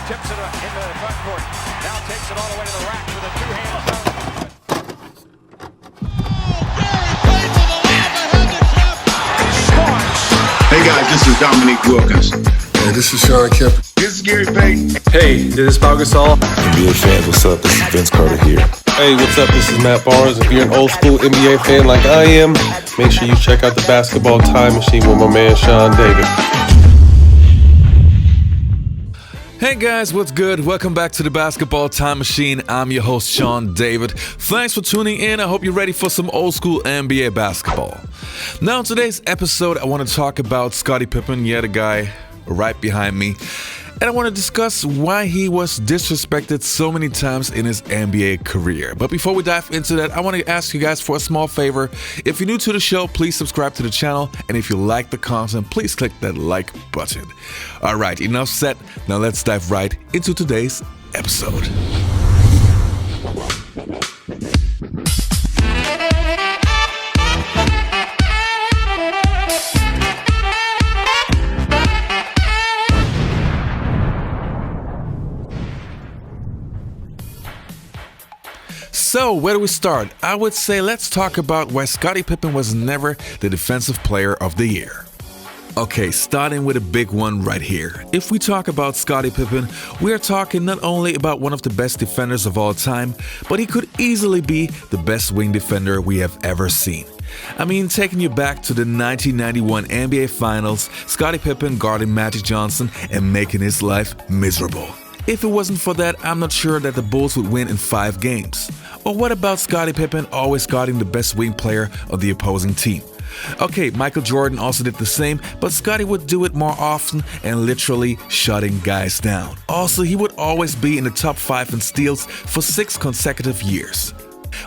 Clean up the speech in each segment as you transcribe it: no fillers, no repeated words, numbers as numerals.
tips it into the front court. Now takes it all the way to the rack with a two-hand shot. Hey guys, this is Dominique Wilkins. Hey, this is Sean Kemp. This is Gary Payton. Hey, this is Pau Gasol. NBA fans, what's up? This is Vince Carter here. Hey, what's up? This is Matt Barnes. If you're an old school NBA fan like I am, make sure you check out the Basketball Time Machine with my man Sean David. Hey guys, what's good? Welcome back to the Basketball Time Machine. I'm your host, Sean David. Thanks for tuning in. I hope you're ready for some old school NBA basketball. Now, in today's episode, I want to talk about Scottie Pippen, the guy right behind me. And I want to discuss why he was disrespected so many times in his NBA career. But before we dive into that, I want to ask you guys for a small favor. If you're new to the show, please subscribe to the channel. And if you like the content, please click that like button. All right, enough said. Now let's dive right into today's episode. So, where do we start? I would say let's talk about why Scottie Pippen was never the Defensive Player of the Year. Okay, starting with a big one right here. If we talk about Scottie Pippen, we are talking not only about one of the best defenders of all time, but he could easily be the best wing defender we have ever seen. I mean, taking you back to the 1991 NBA Finals, Scottie Pippen guarding Magic Johnson and making his life miserable. If it wasn't for that, I'm not sure that the Bulls would win in 5 games. Or what about Scottie Pippen always guarding the best wing player of the opposing team? Okay, Michael Jordan also did the same, but Scottie would do it more often and literally shutting guys down. Also, he would always be in the top 5 in steals for 6 consecutive years.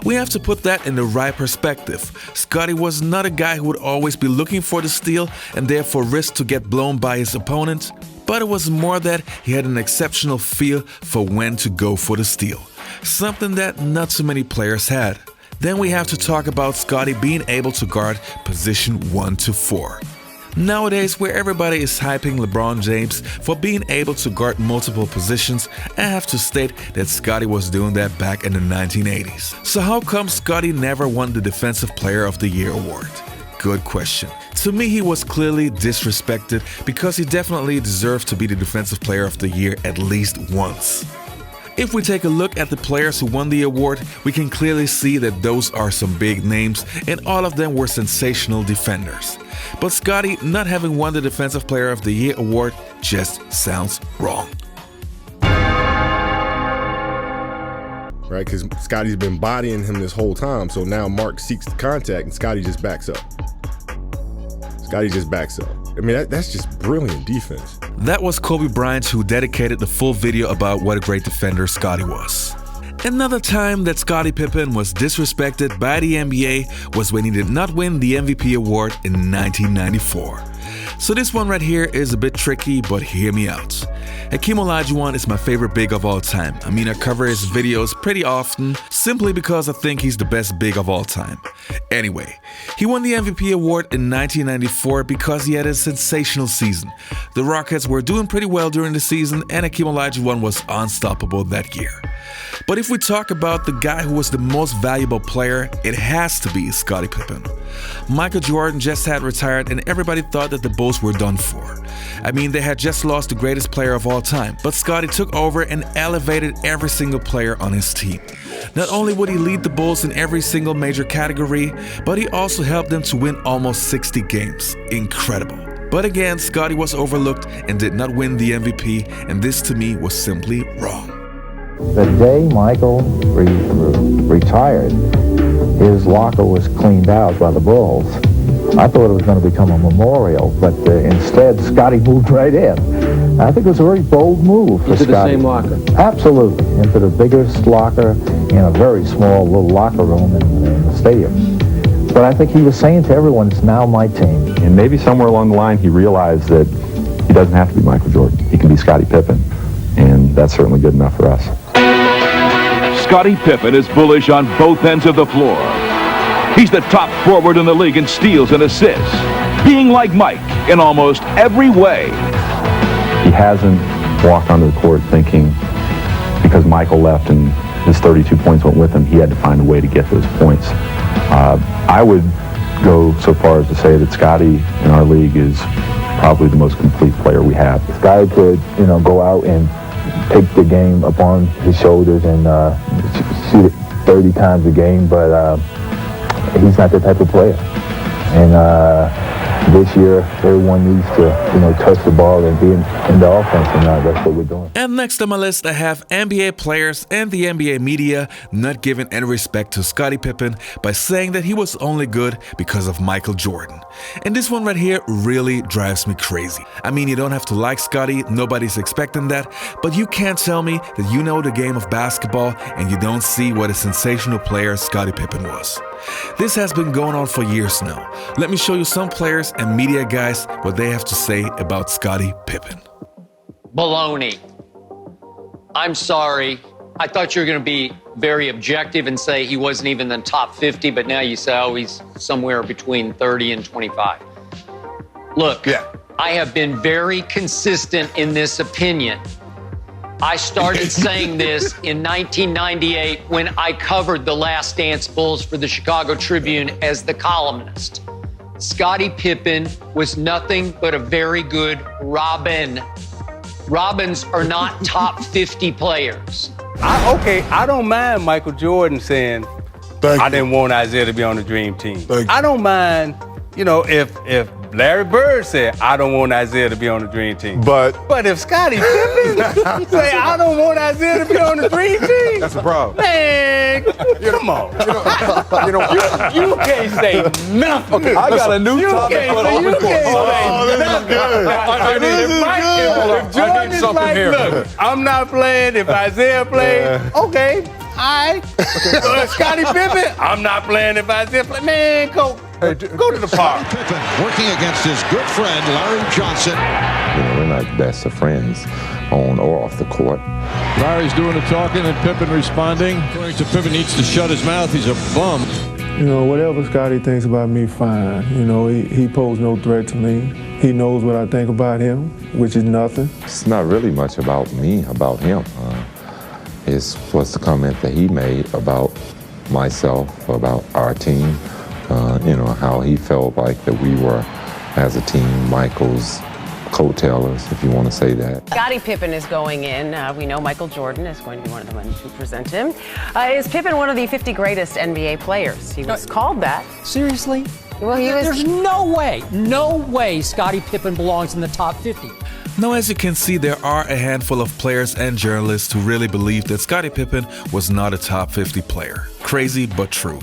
We have to put that in the right perspective. Scottie was not a guy who would always be looking for the steal and therefore risk to get blown by his opponent, but it was more that he had an exceptional feel for when to go for the steal, something that not so many players had. Then we have to talk about Scottie being able to guard position 1 to 4. Nowadays, where everybody is hyping LeBron James for being able to guard multiple positions, I have to state that Scottie was doing that back in the 1980s. So how come Scottie never won the Defensive Player of the Year award? Good question. To me, he was clearly disrespected because he definitely deserved to be the Defensive Player of the Year at least once. If we take a look at the players who won the award, we can clearly see that those are some big names and all of them were sensational defenders. But Scottie not having won the Defensive Player of the Year award just sounds wrong. Right, because Scottie's been bodying him this whole time, so now Mark seeks the contact and Scottie just backs up. Scottie just backs up. I mean, that's just brilliant defense. That was Kobe Bryant, who dedicated the full video about what a great defender Scottie was. Another time that Scottie Pippen was disrespected by the NBA was when he did not win the MVP award in 1994. So this one right here is a bit tricky, but hear me out. Hakeem Olajuwon is my favorite big of all time. I mean, I cover his videos pretty often, simply because I think he's the best big of all time. Anyway, he won the MVP award in 1994 because he had a sensational season. The Rockets were doing pretty well during the season, and Hakeem Olajuwon was unstoppable that year. But if we talk about the guy who was the most valuable player, it has to be Scottie Pippen. Michael Jordan just had retired and everybody thought that the Bulls were done for. I mean, they had just lost the greatest player of all time, but Scottie took over and elevated every single player on his team. Not only would he lead the Bulls in every single major category, but he also helped them to win almost 60 games. Incredible. But again, Scottie was overlooked and did not win the MVP, and this to me was simply wrong. The day Michael retired, his locker was cleaned out by the Bulls. I thought it was going to become a memorial, but instead Scottie moved right in. I think it was a very bold move for Scottie. Into the same locker? Absolutely, into the biggest locker in a very small little locker room in the stadium. But I think he was saying to everyone, it's now my team. And maybe somewhere along the line he realized that he doesn't have to be Michael Jordan. He can be Scottie Pippen, and that's certainly good enough for us. Scottie Pippen is bullish on both ends of the floor. He's the top forward in the league in steals and assists, being like Mike in almost every way. He hasn't walked onto the court thinking because Michael left and his 32 points went with him, he had to find a way to get those points. I would go so far as to say that Scottie in our league is probably the most complete player we have. Scottie could, go out and take the game upon his shoulders and shoot it 30 times a game, but he's not that type of player. And this year, everyone needs to, touch the ball and be in the offense, and that's what we're doing. And next on my list, I have NBA players and the NBA media not giving any respect to Scottie Pippen by saying that he was only good because of Michael Jordan. And this one right here really drives me crazy. I mean, you don't have to like Scottie, nobody's expecting that, but you can't tell me that you know the game of basketball and you don't see what a sensational player Scottie Pippen was. This has been going on for years now. Let me show you some players and media guys what they have to say about Scottie Pippen. Baloney. I'm sorry. I thought you were going to be very objective and say he wasn't even in the top 50, but now you say, oh, he's somewhere between 30 and 25. Look, I have been very consistent in this opinion. I started saying this in 1998 when I covered the Last Dance Bulls for the Chicago Tribune as the columnist. Scottie Pippen was nothing but a very good Robin. Robins are not top 50 players. I don't mind Michael Jordan saying, I didn't want Isaiah to be on the dream team. I don't mind, if Larry Bird said, I don't want Isaiah to be on the dream team. But if Scottie Pippen say, I don't want Isaiah to be on the dream team, that's a problem. Man, come on. You can't say nothing. Okay, I got a new topic for the open court. Oh, this is good. If Jordan is like, look, I'm not playing. If Isaiah plays, okay, all right. Scottie Pippen, I'm not playing if Isaiah plays. Man, go to the park. Pippen working against his good friend, Larry Johnson. We're not best of friends on or off the court. Larry's doing the talking and Pippen responding. According to Pippen, needs to shut his mouth. He's a bum. Whatever Scottie thinks about me, fine. He posed no threat to me. He knows what I think about him, which is nothing. It's not really much about me, about him. It was the comment that he made about myself, about our team. How he felt like that we were, as a team, Michael's coattailers, if you want to say that. Scottie Pippen is going in. We know Michael Jordan is going to be one of the ones who present him. Is Pippen one of the 50 greatest NBA players? He was called that. Seriously? Well, There's no way Scottie Pippen belongs in the top 50. Now, as you can see, there are a handful of players and journalists who really believe that Scottie Pippen was not a top 50 player. Crazy, but true.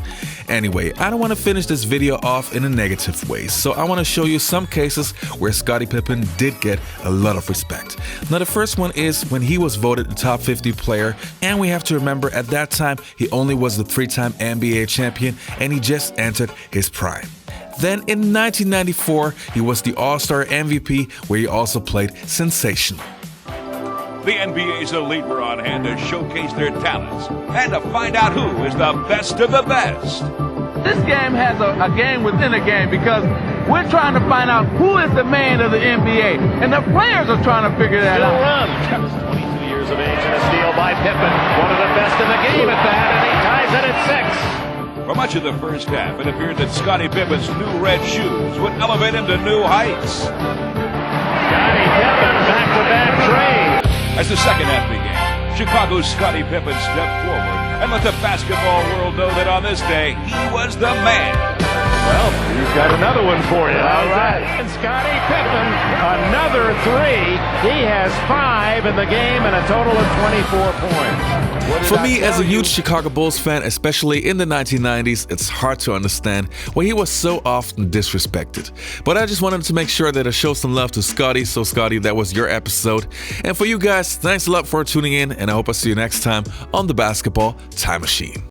Anyway, I don't want to finish this video off in a negative way, so I want to show you some cases where Scottie Pippen did get a lot of respect. Now, the first one is when he was voted the top 50 player, and we have to remember at that time he only was the 3-time NBA champion and he just entered his prime. Then in 1994, he was the All-Star MVP, where he also played sensational. The NBA's elite were on hand to showcase their talents and to find out who is the best of the best. This game has a game within a game because we're trying to find out who is the man of the NBA, and the players are trying to figure that out. 22 years of age and a steal by Pippen. One of the best in the game at that, and he ties it at 6. For much of the first half, it appeared that Scottie Pippen's new red shoes would elevate him to new heights. Scottie Pippen back-to-back trade. As the second half began, Chicago's Scottie Pippen stepped forward and let the basketball world know that on this day, he was the man. Well, we've got another one for you. All right. And Scottie Pippen, another 3. He has 5 in the game and a total of 24 points. For me, as a huge Chicago Bulls fan, especially in the 1990s, it's hard to understand why he was so often disrespected. But I just wanted to make sure that I show some love to Scottie. So Scottie, that was your episode. And for you guys, thanks a lot for tuning in, and I hope I see you next time on the Basketball Time Machine.